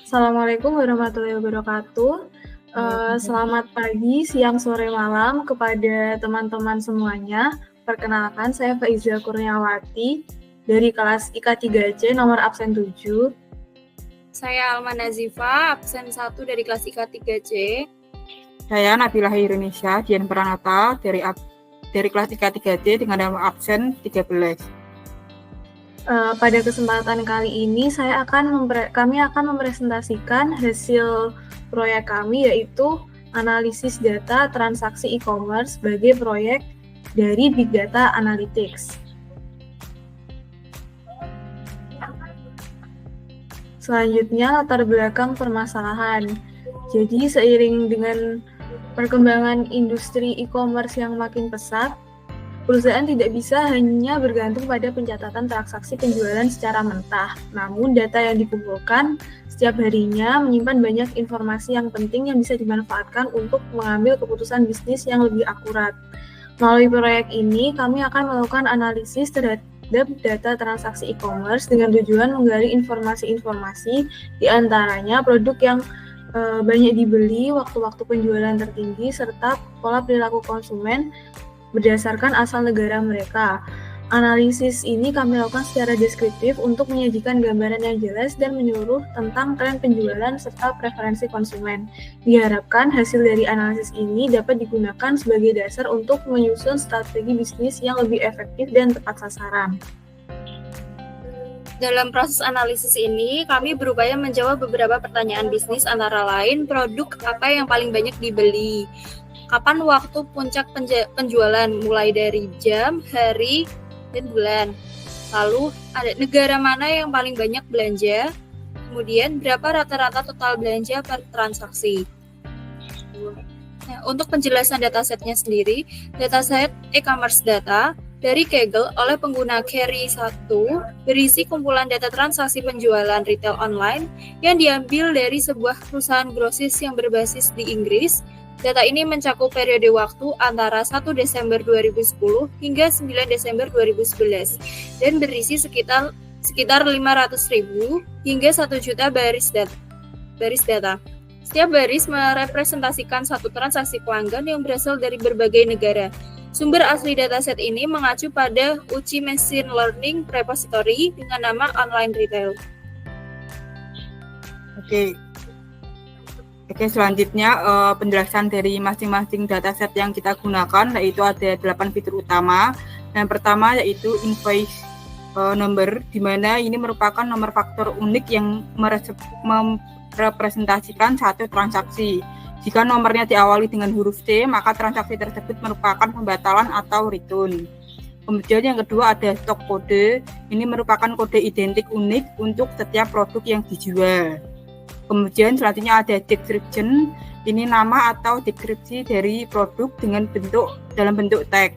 Assalamualaikum warahmatullahi wabarakatuh. Selamat pagi, siang, sore, malam kepada teman-teman semuanya. Perkenalkan, saya Faiza Kurniawati dari kelas IK 3C nomor absen 7. Saya Alma Nazifa, absen 1 dari kelas IK 3C. Saya Nabila Indonesia Dian Pranata dari kelas IK 3C dengan nomor absen 13. Pada kesempatan kali ini kami akan mempresentasikan hasil proyek kami, yaitu analisis data transaksi e-commerce sebagai proyek dari Big Data Analytics. Selanjutnya, latar belakang permasalahan. Jadi, seiring dengan perkembangan industri e-commerce yang makin pesat, perusahaan tidak bisa hanya bergantung pada pencatatan transaksi penjualan secara mentah. Namun, data yang dikumpulkan setiap harinya menyimpan banyak informasi yang penting yang bisa dimanfaatkan untuk mengambil keputusan bisnis yang lebih akurat. Melalui proyek ini, kami akan melakukan analisis terhadap data transaksi e-commerce dengan tujuan menggali informasi-informasi, di antaranya produk yang banyak dibeli, waktu-waktu penjualan tertinggi, serta pola perilaku konsumen berdasarkan asal negara mereka. Analisis ini kami lakukan secara deskriptif untuk menyajikan gambaran yang jelas dan menyeluruh tentang tren penjualan serta preferensi konsumen. Diharapkan hasil dari analisis ini dapat digunakan sebagai dasar untuk menyusun strategi bisnis yang lebih efektif dan tepat sasaran. Dalam proses analisis ini, kami berupaya menjawab beberapa pertanyaan bisnis, antara lain produk apa yang paling banyak dibeli, kapan waktu puncak penjualan, mulai dari jam, hari, dan bulan. Lalu, ada negara mana yang paling banyak belanja, kemudian berapa rata-rata total belanja per transaksi. Nah, untuk penjelasan datasetnya sendiri, dataset e-commerce data dari Kaggle oleh pengguna Carry 1 berisi kumpulan data transaksi penjualan retail online yang diambil dari sebuah perusahaan grosis yang berbasis di Inggris. Data ini mencakup periode waktu antara 1 Desember 2010 hingga 9 Desember 2011 dan berisi sekitar 500.000 hingga 1 juta baris data. Setiap baris merepresentasikan satu transaksi pelanggan yang berasal dari berbagai negara. Sumber asli dataset ini mengacu pada UCI Machine Learning Repository dengan nama Online Retail. Oke, selanjutnya penjelasan dari masing-masing dataset yang kita gunakan, yaitu ada 8 fitur utama. Yang pertama yaitu invoice number, di mana ini merupakan nomor faktor unik yang merepresentasikan satu transaksi. Jika nomornya diawali dengan huruf C, maka transaksi tersebut merupakan pembatalan atau return. Kemudian yang kedua ada stock kode, ini merupakan kode identik unik untuk setiap produk yang dijual. Kemudian selanjutnya ada description, ini nama atau deskripsi dari produk dalam bentuk tag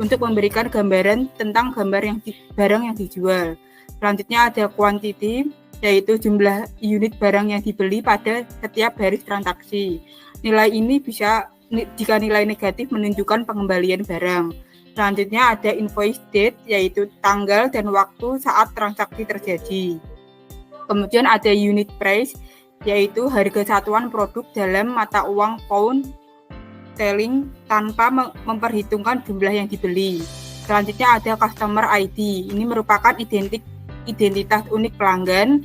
untuk memberikan gambaran tentang barang yang dijual. Selanjutnya ada quantity, yaitu jumlah unit barang yang dibeli pada setiap baris transaksi. Nilai ini bisa jika nilai negatif menunjukkan pengembalian barang. Selanjutnya ada invoice date, yaitu tanggal dan waktu saat transaksi terjadi. Kemudian ada unit price, yaitu harga satuan produk dalam mata uang pound sterling tanpa memperhitungkan jumlah yang dibeli. Selanjutnya ada customer ID, ini merupakan identitas unik pelanggan,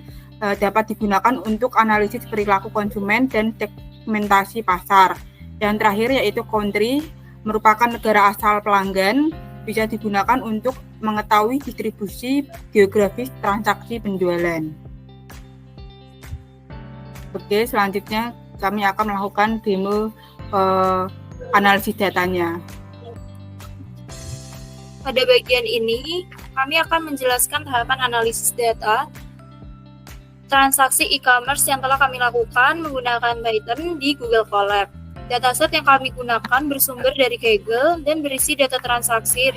dapat digunakan untuk analisis perilaku konsumen dan segmentasi pasar. Yang terakhir yaitu country, merupakan negara asal pelanggan, bisa digunakan untuk mengetahui distribusi geografis transaksi penjualan. Oke, selanjutnya kami akan melakukan demo analisis datanya. Pada bagian ini, kami akan menjelaskan tahapan analisis data transaksi e-commerce yang telah kami lakukan menggunakan Python di Google Colab. Dataset yang kami gunakan bersumber dari Kaggle dan berisi data transaksi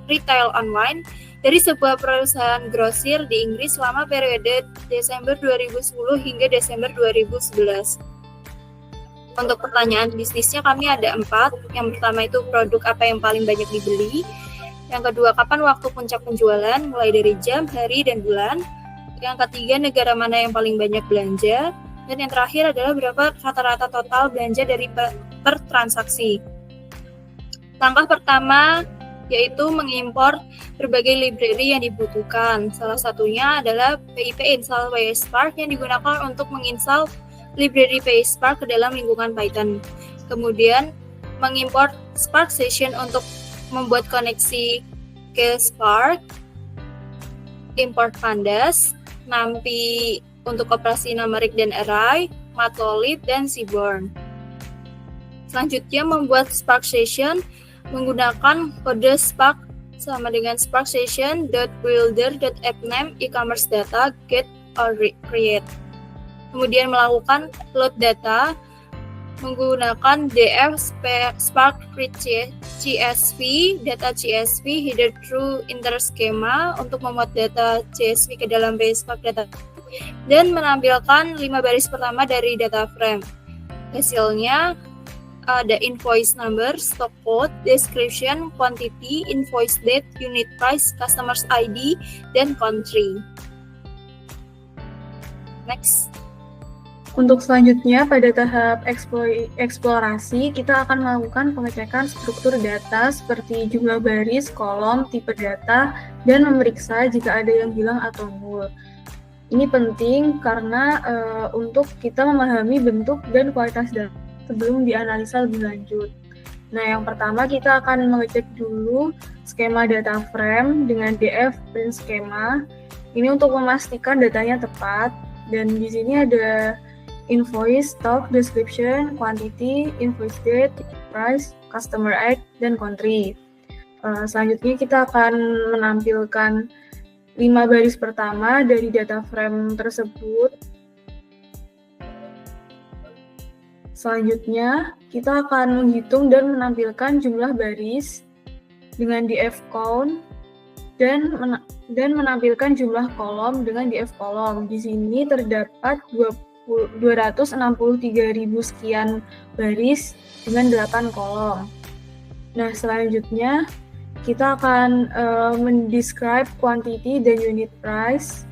retail online dari sebuah perusahaan grosir di Inggris selama periode Desember 2010 hingga Desember 2011. Untuk pertanyaan bisnisnya kami ada 4. Yang pertama itu produk apa yang paling banyak dibeli. Yang kedua, kapan waktu puncak penjualan, mulai dari jam, hari, dan bulan. Yang ketiga, negara mana yang paling banyak belanja. Dan yang terakhir adalah berapa rata-rata total belanja dari per transaksi. Langkah pertama yaitu mengimpor berbagai library yang dibutuhkan. Salah satunya adalah PIP install PySpark yang digunakan untuk menginstal library PySpark ke dalam lingkungan Python. Kemudian mengimpor Spark Session untuk membuat koneksi ke Spark, import Pandas, NumPy untuk operasi numerik dan array, Matplotlib, dan Seaborn. Selanjutnya membuat Spark Session menggunakan kode Spark sama dengan Spark Session.builder.appname e-commerce data get or create. Kemudian melakukan load data menggunakan df Spark create CSV data CSV header through interschema untuk memuat data CSV ke dalam PySpark data dan menampilkan 5 baris pertama dari data frame. Hasilnya ada invoice number, stock code, description, quantity, invoice date, unit price, customer's ID, dan country. Next. Untuk selanjutnya, pada tahap eksplorasi, kita akan melakukan pengecekan struktur data seperti jumlah baris, kolom, tipe data, dan memeriksa jika ada yang hilang atau nol. Ini penting karena untuk kita memahami bentuk dan kualitas data sebelum dianalisa lebih lanjut. Nah, yang pertama kita akan mengecek dulu skema data frame dengan df print schema. Ini untuk memastikan datanya tepat, dan di sini ada invoice, stock, description, quantity, invoice date, price, customer ID, dan country. Selanjutnya kita akan menampilkan 5 baris pertama dari data frame tersebut. Selanjutnya, kita akan menghitung dan menampilkan jumlah baris dengan df count dan menampilkan jumlah kolom dengan df kolom. Di sini terdapat 263.000 sekian baris dengan 8 kolom. Nah, selanjutnya kita akan mendescribe quantity dan unit price.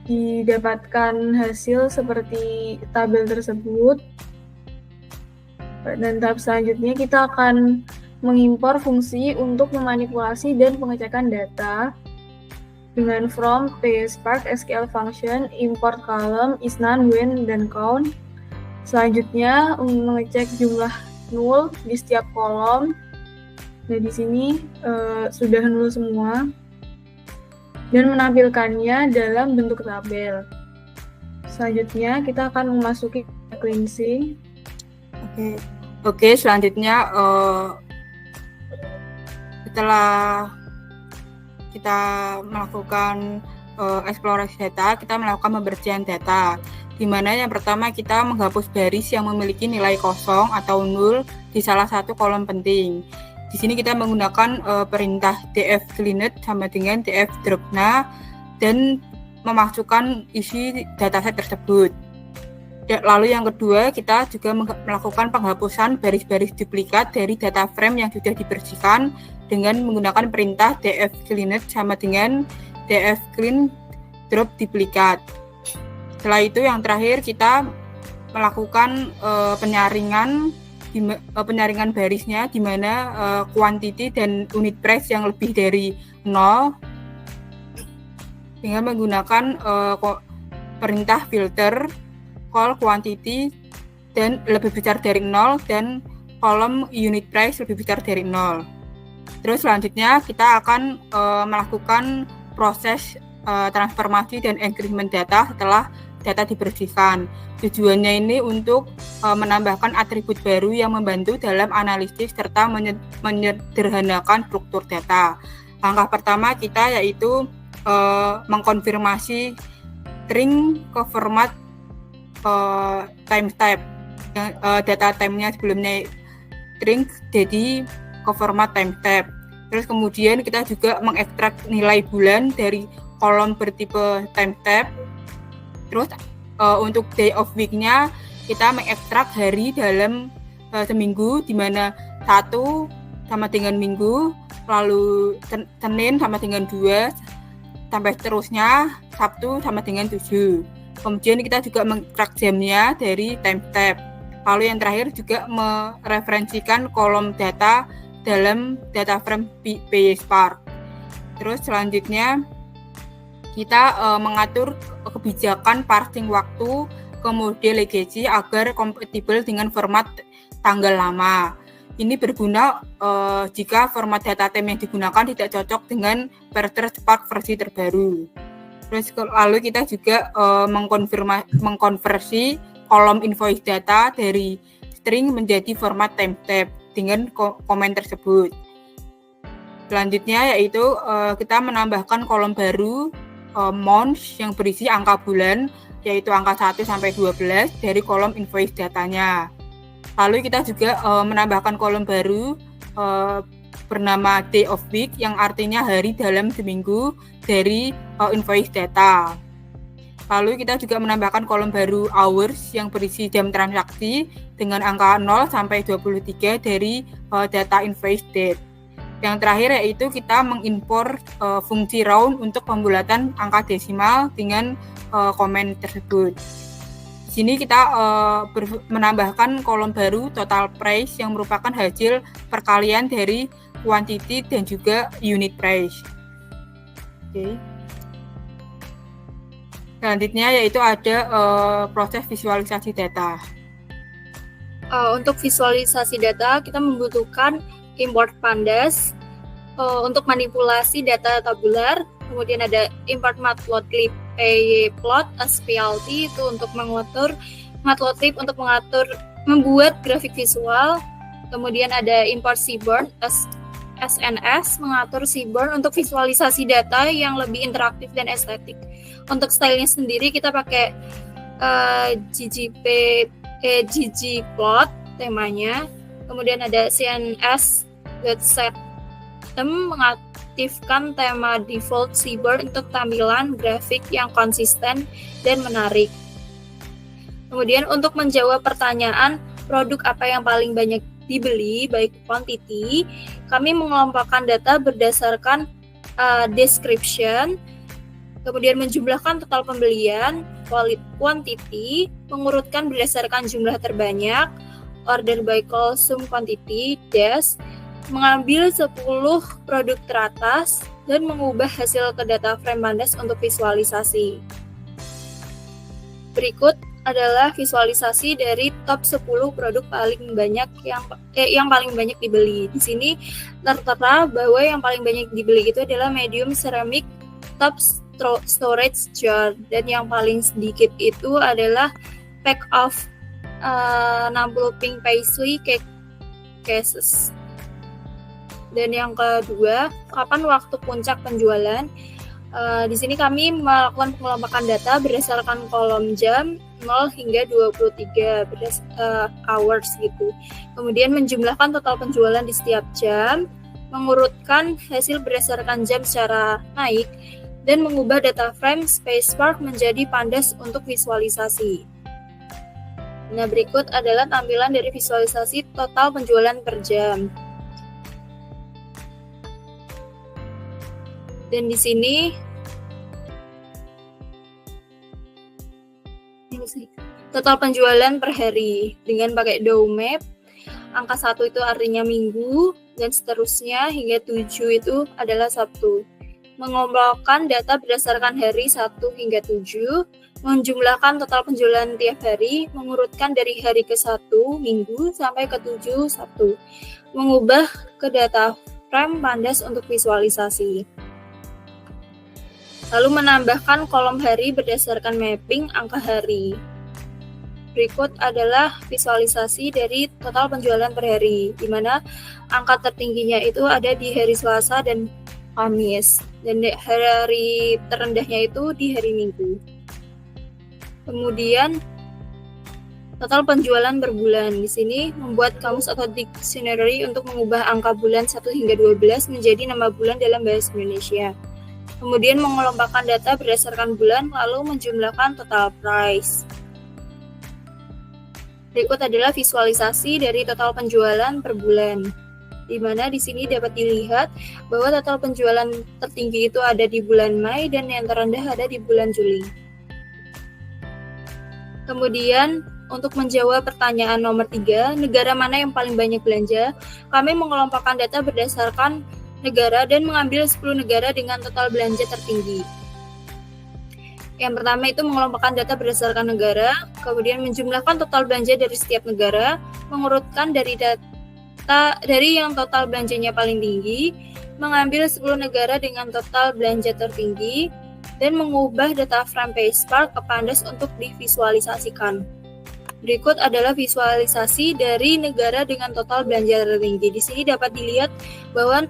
Didapatkan hasil seperti tabel tersebut. Dan tahap selanjutnya kita akan mengimpor fungsi untuk memanipulasi dan pengecekan data dengan from PySpark SQL function import column is none when dan count. Selanjutnya mengecek jumlah null di setiap kolom. Nah, di sini sudah null semua dan menampilkannya dalam bentuk tabel. Selanjutnya kita akan memasuki cleansing. Oke, selanjutnya setelah kita melakukan eksplorasi data, kita melakukan pembersihan data, di mana yang pertama kita menghapus baris yang memiliki nilai kosong atau nol di salah satu kolom penting. Di sini kita menggunakan perintah df cleaned sama dengan df dropna dan memasukkan isi dataset tersebut. Lalu yang kedua, kita juga melakukan penghapusan baris-baris duplikat dari data frame yang sudah dibersihkan dengan menggunakan perintah df cleaned sama dengan df clean drop duplikat. Setelah itu yang terakhir kita melakukan penyaringan barisnya, di mana quantity dan unit price yang lebih dari 0 dengan menggunakan perintah filter call quantity dan lebih besar dari 0 dan kolom unit price lebih besar dari 0. Terus selanjutnya kita akan melakukan proses transformasi dan encryption data setelah data dibersihkan. Tujuannya ini untuk menambahkan atribut baru yang membantu dalam analisis serta menyederhanakan struktur data. Langkah pertama kita yaitu mengkonfirmasi string ke format timestamp. Data time-nya sebelumnya string jadi ke format timestamp. Terus kemudian kita juga mengekstrak nilai bulan dari kolom bertipe timestamp. Terus untuk day of week-nya kita mengekstrak hari dalam seminggu, di mana 1 sama dengan minggu, lalu Senin sama dengan 2, sampai seterusnya Sabtu sama dengan 7. Kemudian kita juga mengtrack jamnya dari timestamp. Lalu yang terakhir juga mereferensikan kolom data dalam data frame PySpark. Terus selanjutnya kita mengatur kebijakan parsing waktu ke mode legacy agar kompatibel dengan format tanggal lama. Ini berguna jika format data type yang digunakan tidak cocok dengan PySpark versi terbaru. Terus lalu kita juga mengkonversi kolom invoice data dari string menjadi format timestamp dengan komen tersebut. Selanjutnya yaitu kita menambahkan kolom baru months yang berisi angka bulan yaitu angka 1 sampai 12 dari kolom invoice datanya. Lalu kita juga menambahkan kolom baru bernama day of week yang artinya hari dalam seminggu dari invoice data. Lalu kita juga menambahkan kolom baru hours yang berisi jam transaksi dengan angka 0 sampai 23 dari data invoice date. Yang terakhir yaitu kita mengimpor fungsi round untuk pembulatan angka desimal dengan komen tersebut. Di sini kita menambahkan kolom baru total price yang merupakan hasil perkalian dari quantity dan juga unit price. Oke. Selanjutnya yaitu ada proses visualisasi data. Untuk visualisasi data kita membutuhkan import pandas untuk manipulasi data tabular, kemudian ada import matplotlib pyplot SPLT itu untuk mengatur matplotlib untuk membuat grafik visual, kemudian ada import seaborn SNS mengatur seaborn untuk visualisasi data yang lebih interaktif dan estetik. Untuk stylenya sendiri kita pakai ggplot temanya, kemudian ada cns.set mengaktifkan tema default seaborn untuk tampilan grafik yang konsisten dan menarik. Kemudian untuk menjawab pertanyaan produk apa yang paling banyak dibeli, baik quantity, kami mengelompokkan data berdasarkan description, kemudian menjumlahkan total pembelian, quantity, mengurutkan berdasarkan jumlah terbanyak, order by consume quantity, dash, mengambil 10 produk teratas, dan mengubah hasil ke data frame pandas untuk visualisasi. Berikut adalah visualisasi dari top 10 produk paling banyak yang paling banyak dibeli. Di sini tertera bahwa yang paling banyak dibeli itu adalah medium ceramic top storage jar, dan yang paling sedikit itu adalah pack of 60 pink paisley cake cases. Dan yang kedua, kapan waktu puncak penjualan? Di sini kami melakukan pengelompokan data berdasarkan kolom jam 0 hingga 23 hours gitu. Kemudian menjumlahkan total penjualan di setiap jam, mengurutkan hasil berdasarkan jam secara naik, dan mengubah data frame PySpark menjadi pandas untuk visualisasi. Nah, berikut adalah tampilan dari visualisasi total penjualan per jam. Dan di sini total penjualan per hari dengan pakai Dow Map. Angka 1 itu artinya minggu dan seterusnya hingga 7 itu adalah Sabtu. Mengelompokkan data berdasarkan hari 1 hingga 7, menjumlahkan total penjualan tiap hari, mengurutkan dari hari ke-1 minggu sampai ke-7 Sabtu. Mengubah ke data frame pandas untuk visualisasi. Lalu menambahkan kolom hari berdasarkan mapping angka hari. Berikut adalah visualisasi dari total penjualan per hari, di mana angka tertingginya itu ada di hari Selasa dan Kamis, dan hari terendahnya itu di hari Minggu. Kemudian total penjualan per bulan. Di sini membuat kamus atau dictionary untuk mengubah angka bulan 1 hingga 12 menjadi nama bulan dalam bahasa Indonesia. Kemudian mengelompokkan data berdasarkan bulan, lalu menjumlahkan total price. Berikut adalah visualisasi dari total penjualan per bulan, di mana di sini dapat dilihat bahwa total penjualan tertinggi itu ada di bulan Mei dan yang terendah ada di bulan Juli. Kemudian untuk menjawab pertanyaan nomor 3, negara mana yang paling banyak belanja? Kami mengelompokkan data berdasarkan negara dan mengambil 10 negara dengan total belanja tertinggi. Yang pertama itu mengelompokkan data berdasarkan negara, kemudian menjumlahkan total belanja dari setiap negara, mengurutkan dari yang total belanjanya paling tinggi, mengambil 10 negara dengan total belanja tertinggi, dan mengubah data frame Payspark ke Pandas untuk divisualisasikan. Berikut adalah visualisasi dari negara dengan total belanja tertinggi. Di sini dapat dilihat bahwa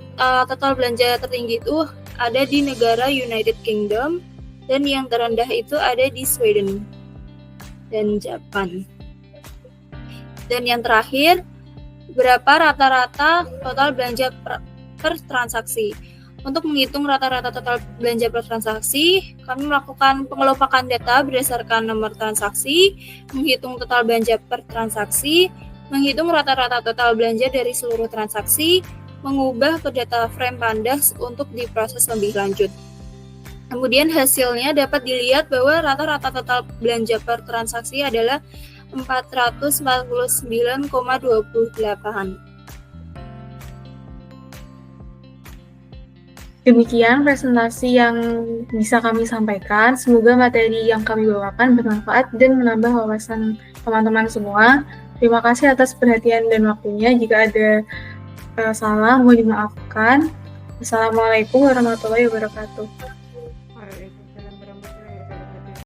total belanja tertinggi itu ada di negara United Kingdom, dan yang terendah itu ada di Sweden dan Jepang. Dan yang terakhir, berapa rata-rata total belanja per transaksi. Untuk menghitung rata-rata total belanja per transaksi, kami melakukan pengelompokan data berdasarkan nomor transaksi, menghitung total belanja per transaksi, menghitung rata-rata total belanja dari seluruh transaksi, mengubah ke data frame Pandas untuk diproses lebih lanjut. Kemudian hasilnya dapat dilihat bahwa rata-rata total belanja per transaksi adalah 449,28. Demikian presentasi yang bisa kami sampaikan. Semoga materi yang kami bawakan bermanfaat dan menambah wawasan teman-teman semua. Terima kasih atas perhatian dan waktunya. Jika ada salah, mohon dimaafkan. Wassalamualaikum warahmatullahi wabarakatuh.